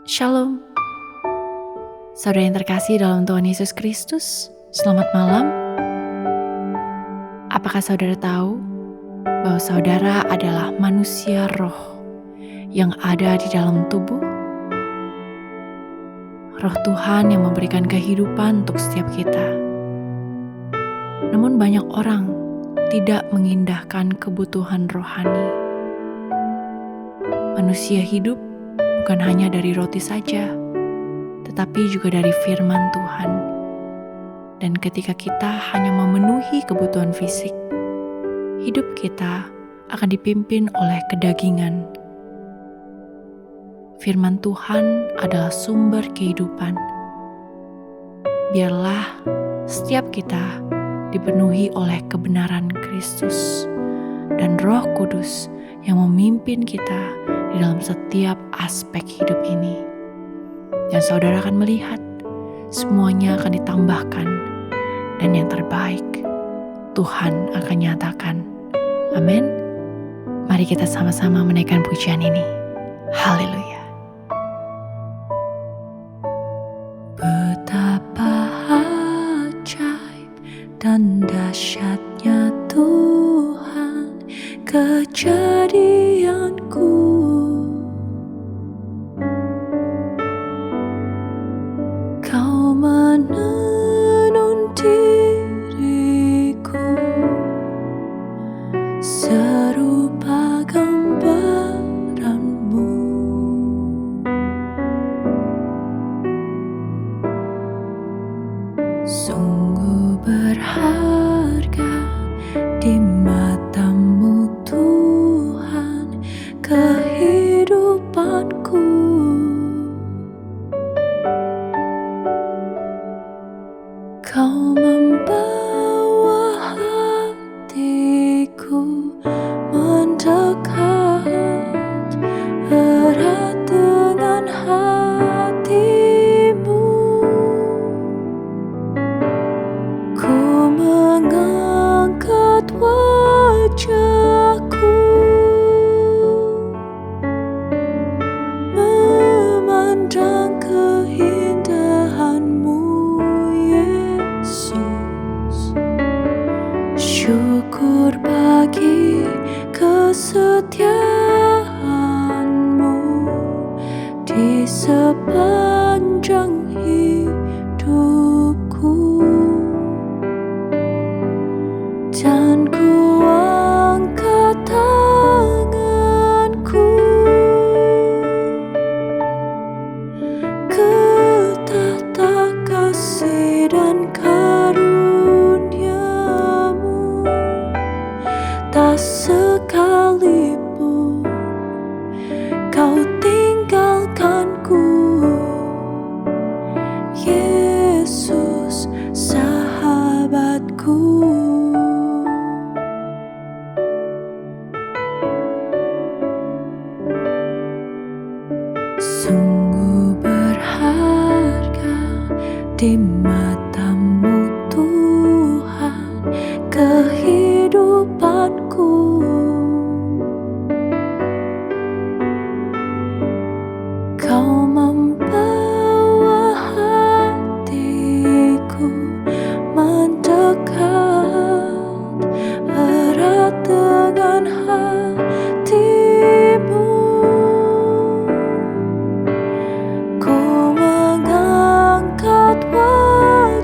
Shalom, saudara yang terkasih dalam Tuhan Yesus Kristus, selamat malam. Apakah saudara tahu bahwa saudara adalah manusia roh yang ada di dalam tubuh? Roh Tuhan yang memberikan kehidupan untuk setiap kita. Namun banyak orang tidak mengindahkan kebutuhan rohani. Manusia hidup bukan hanya dari roti saja, tetapi juga dari firman Tuhan. Dan ketika kita hanya memenuhi kebutuhan fisik, hidup kita akan dipimpin oleh kedagingan. Firman Tuhan adalah sumber kehidupan. Biarlah setiap kita dipenuhi oleh kebenaran Kristus dan Roh Kudus yang memimpin kita di dalam setiap aspek hidup ini. Dan saudara akan melihat semuanya akan ditambahkan, dan yang terbaik Tuhan akan nyatakan. Amin. Mari kita sama-sama menaikkan pujian ini. Haleluya. Betapa ajaib dan dahsyatnya Tuhan kejadianku. Kau menenun diriku serupa gambaranmu. Sungguh berharga di matamu Tuhan kehidupanku. Kau membawa hatiku mendekat erat dengan hatimu. Ku mengangkat wajahku, memandang keindahanmu, Yesus. Syukur bagi kesetiaanmu di sepanjang hidupku. Dan ku angkat tanganku ke tahta kasih dan karuniamu. Tak sekalipun kau tinggalkanku, Yesus sahabatku. Sungguh berharga di matamu Tuhan kehidupanku. Kau membawa hatiku mendekat erat dengan hatimu. Ku mengangkat wajahku,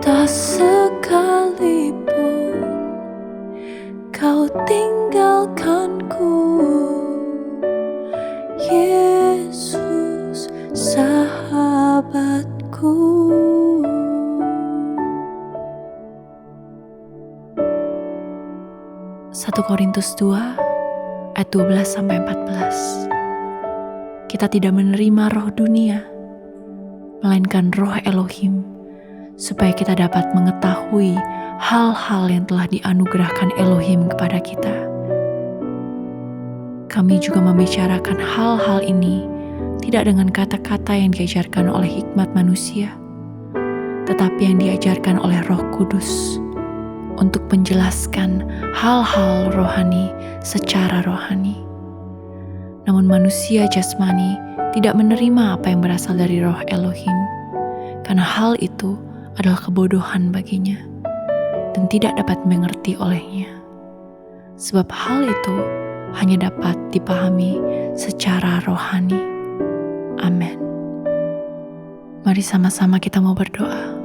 Tak sekalipun kau tinggalkanku, Yesus sahabatku. 1 Korintus 2 ayat 12-14. Kita tidak menerima roh dunia, melainkan roh Elohim, supaya kita dapat mengetahui hal-hal yang telah dianugerahkan Elohim kepada kita. Kami juga membicarakan hal-hal ini tidak dengan kata-kata yang diajarkan oleh hikmat manusia, tetapi yang diajarkan oleh Roh Kudus untuk menjelaskan hal-hal rohani secara rohani. Namun manusia jasmani tidak menerima apa yang berasal dari roh Elohim, karena hal itu adalah kebodohan baginya dan tidak dapat mengerti olehnya. Sebab hal itu hanya dapat dipahami secara rohani. Amin. Mari sama-sama kita mau berdoa.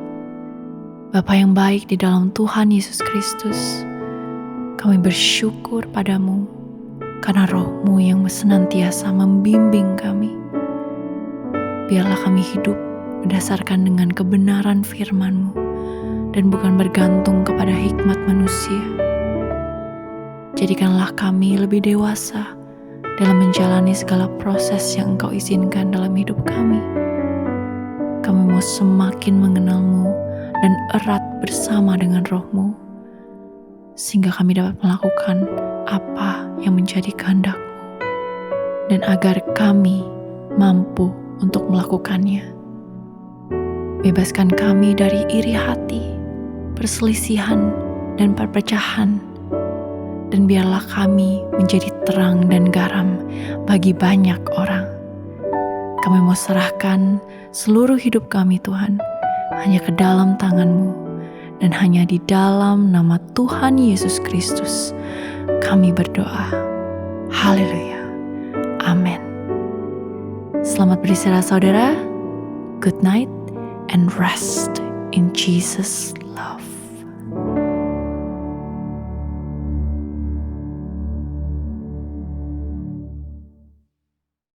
Bapa yang baik di dalam Tuhan Yesus Kristus, kami bersyukur padamu karena roh-Mu yang senantiasa membimbing kami. Biarlah kami hidup berdasarkan dengan kebenaran firman-Mu dan bukan bergantung kepada hikmat manusia. Jadikanlah kami lebih dewasa dalam menjalani segala proses yang Engkau izinkan dalam hidup kami. Kami mau semakin mengenal-Mu dan erat bersama dengan roh-Mu, sehingga kami dapat melakukan apa yang menjadi kehendak-Mu, dan agar kami mampu untuk melakukannya. Bebaskan kami dari iri hati, perselisihan, dan perpecahan, dan biarlah kami menjadi terang dan garam bagi banyak orang. Kami mau serahkan seluruh hidup kami, Tuhan, hanya ke dalam tangan-Mu, dan hanya di dalam nama Tuhan Yesus Kristus kami berdoa. Haleluya. Amin. Selamat beristirahat saudara. Good night and rest in Jesus' love.